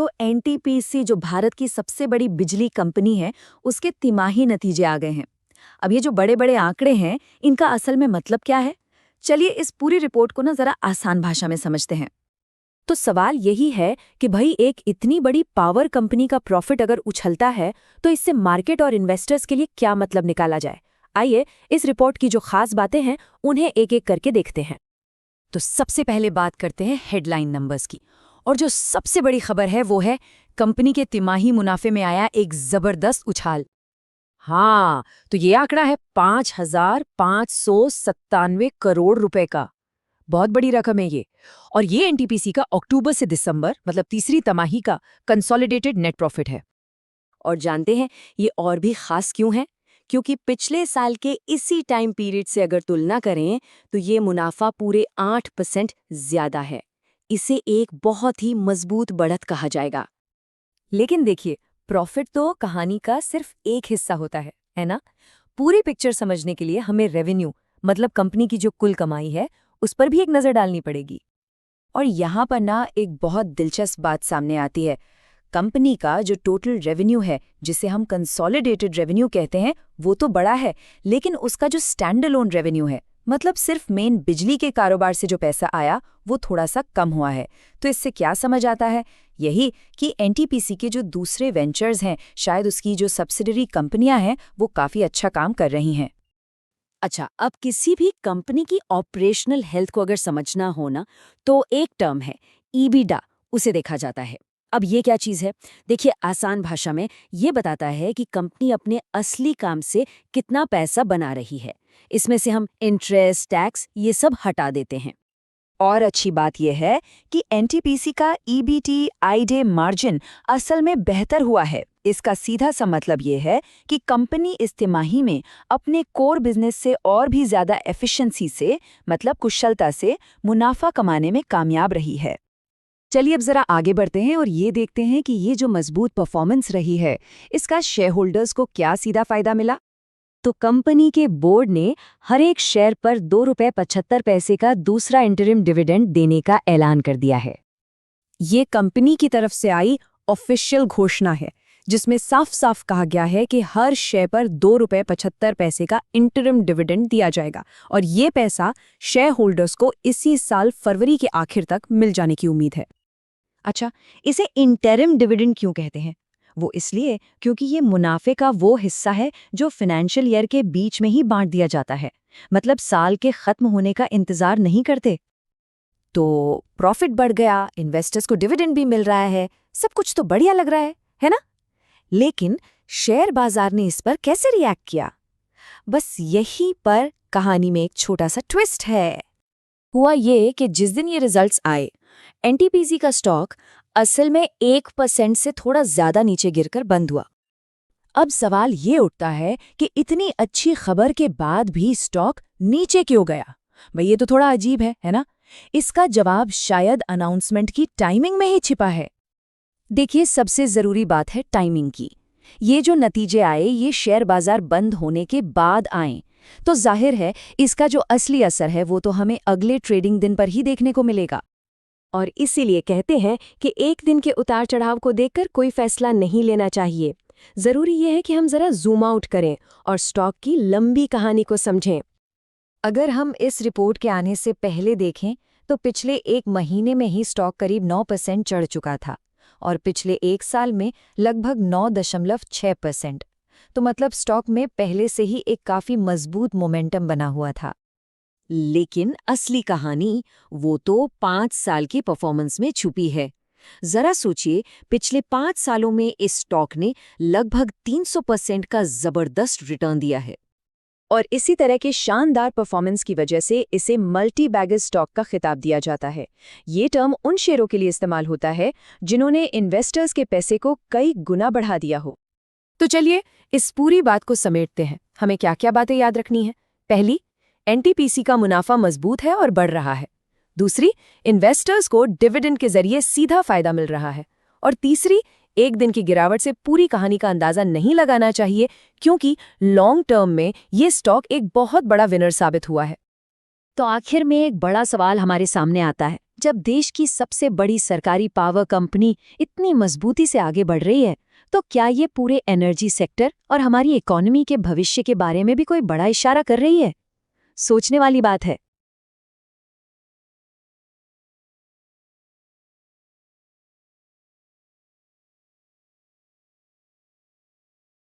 तो एनटीपीसी जो भारत की सबसे बड़ी बिजली कंपनी है, उसके तिमाही नतीजे आ गए हैं। अब ये जो बड़े बड़े आंकड़े हैं, इनका असल में मतलब क्या है? चलिए इस पूरी रिपोर्ट को ना जरा आसान भाषा में समझते हैं। तो सवाल यही है कि भाई एक इतनी बड़ी पावर कंपनी का प्रॉफिट अगर उछलता है तो इससे मार्केट और इन्वेस्टर्स के लिए क्या मतलब निकाला जाए। आइए इस रिपोर्ट की जो खास बातें हैं उन्हें एक एक करके देखते हैं। तो सबसे पहले बात करते हैं हेडलाइन नंबर्स की। और जो सबसे बड़ी खबर है वो है कंपनी के तिमाही मुनाफे में आया एक जबरदस्त उछाल। हाँ, तो ये आंकड़ा है 5,597 करोड़ रुपए का। बहुत बड़ी रकम है ये। और ये एनटीपीसी का अक्टूबर से दिसंबर मतलब तीसरी तिमाही का कंसोलिडेटेड नेट प्रॉफिट है। और जानते हैं ये और भी खास क्यों है? क्योंकि पिछले साल के इसी टाइम पीरियड से अगर तुलना करें तो ये मुनाफा पूरे 8% ज्यादा है। इसे एक बहुत ही मजबूत बढ़त कहा जाएगा। लेकिन देखिए, प्रॉफिट तो कहानी का सिर्फ एक हिस्सा होता है ना? पूरी पिक्चर समझने के लिए हमें रेवेन्यू मतलब कंपनी की जो कुल कमाई है उस पर भी एक नजर डालनी पड़ेगी। और यहाँ पर ना एक बहुत दिलचस्प बात सामने आती है। कंपनी का जो टोटल रेवेन्यू है, जिसे हम कंसोलिडेटेड रेवेन्यू कहते हैं, वो तो बड़ा है, लेकिन उसका जो स्टैंड अलोन रेवेन्यू है, मतलब सिर्फ मेन बिजली के कारोबार से जो पैसा आया, वो थोड़ा सा कम हुआ है। तो इससे क्या समझ आता है? यही कि एनटीपीसी के जो दूसरे वेंचर्स हैं, शायद उसकी जो सब्सिडरी कंपनियां हैं, वो काफी अच्छा काम कर रही हैं। अच्छा, अब किसी भी कंपनी की ऑपरेशनल हेल्थ को अगर समझना हो ना, तो एक टर्म है ईबिडा, उसे देखा जाता है। अब ये क्या चीज़ है? देखिए, आसान भाषा में ये बताता है कि कंपनी अपने असली काम से कितना पैसा बना रही है। इसमें से हम इंटरेस्ट, टैक्स ये सब हटा देते हैं। और अच्छी बात यह है कि एनटीपीसी का ईबीटी मार्जिन असल में बेहतर हुआ है। इसका सीधा सा मतलब ये है कि कंपनी इस तिमाही में अपने कोर बिजनेस से और भी ज्यादा एफिशिएंसी से मतलब कुशलता से मुनाफा कमाने में कामयाब रही है। चलिए अब जरा आगे बढ़ते हैं और ये देखते हैं कि ये जो मजबूत परफॉर्मेंस रही है, इसका शेयर होल्डर्स को क्या सीधा फायदा मिला। तो कंपनी के बोर्ड ने हर एक शेयर पर ₹2.75 का दूसरा इंटरिम डिविडेंड देने का ऐलान कर दिया है। ये कंपनी की तरफ से आई ऑफिशियल घोषणा है, जिसमें साफ साफ कहा गया है कि हर शेयर पर ₹2.75 का इंटरिम डिविडेंड दिया जाएगा और ये पैसा शेयर होल्डर्स को इसी साल फरवरी के आखिर तक मिल जाने की उम्मीद है। अच्छा, इसे इंटरिम डिविडेंड क्यों कहते हैं? वो इसलिए क्योंकि ये मुनाफे का वो हिस्सा है जो फाइनेंशियल ईयर के बीच में ही बांट दिया जाता है, मतलब साल के खत्म होने का इंतजार नहीं करते। तो प्रॉफिट बढ़ गया, इन्वेस्टर्स को डिविडेंड भी मिल रहा है, सब कुछ तो बढ़िया लग रहा है ना? लेकिन शेयर बाजार ने इस पर कैसे रिएक्ट किया? बस यहीं पर कहानी में एक छोटा सा ट्विस्ट है। हुआ ये कि जिस दिन ये रिजल्ट्स आए, एनटीपीसी का स्टॉक असल में 1% से थोड़ा ज्यादा नीचे गिरकर बंद हुआ। अब सवाल ये उठता है कि इतनी अच्छी खबर के बाद भी स्टॉक नीचे क्यों गया? भाई ये तो थोड़ा अजीब है ना? इसका जवाब शायद अनाउंसमेंट की टाइमिंग में ही छिपा है। देखिए, सबसे जरूरी बात है टाइमिंग की। ये जो नतीजे आए ये शेयर बाजार बंद होने के बाद आए, तो जाहिर है इसका जो असली असर है वो तो हमें अगले ट्रेडिंग दिन पर ही देखने को मिलेगा। और इसीलिए कहते हैं कि एक दिन के उतार चढ़ाव को देखकर कोई फैसला नहीं लेना चाहिए। जरूरी यह है कि हम जरा जूम आउट करें और स्टॉक की लंबी कहानी को समझें। अगर हम इस रिपोर्ट के आने से पहले देखें तो पिछले एक महीने में ही स्टॉक करीब 9% चढ़ चुका था और पिछले एक साल में लगभग 9.6%। तो मतलब स्टॉक में पहले से ही एक काफी मजबूत मोमेंटम बना हुआ था। लेकिन असली कहानी वो तो 5 साल की परफॉर्मेंस में छुपी है। जरा सोचिए, पिछले 5 सालों में इस स्टॉक ने लगभग 300% का जबरदस्त रिटर्न दिया है। और इसी तरह के शानदार परफॉर्मेंस की वजह से इसे मल्टी बैगर स्टॉक का खिताब दिया जाता है। ये टर्म उन शेयरों के लिए इस्तेमाल होता है जिन्होंने इन्वेस्टर्स के पैसे को कई गुना बढ़ा दिया हो। तो चलिए इस पूरी बात को समेटते हैं। हमें क्या क्या बातें याद रखनी है? पहली, एनटीपीसी का मुनाफा मजबूत है और बढ़ रहा है। दूसरी, इन्वेस्टर्स को डिविडेंड के जरिए सीधा फायदा मिल रहा है। और तीसरी, एक दिन की गिरावट से पूरी कहानी का अंदाजा नहीं लगाना चाहिए, क्योंकि लॉन्ग टर्म में ये स्टॉक एक बहुत बड़ा विनर साबित हुआ है। तो आखिर में एक बड़ा सवाल हमारे सामने आता है, जब देश की सबसे बड़ी सरकारी पावर कंपनी इतनी मजबूती से आगे बढ़ रही है, तो क्या ये पूरे एनर्जी सेक्टर और हमारी इकोनॉमी के भविष्य के बारे में भी कोई बड़ा इशारा कर रही है? सोचने वाली बात है।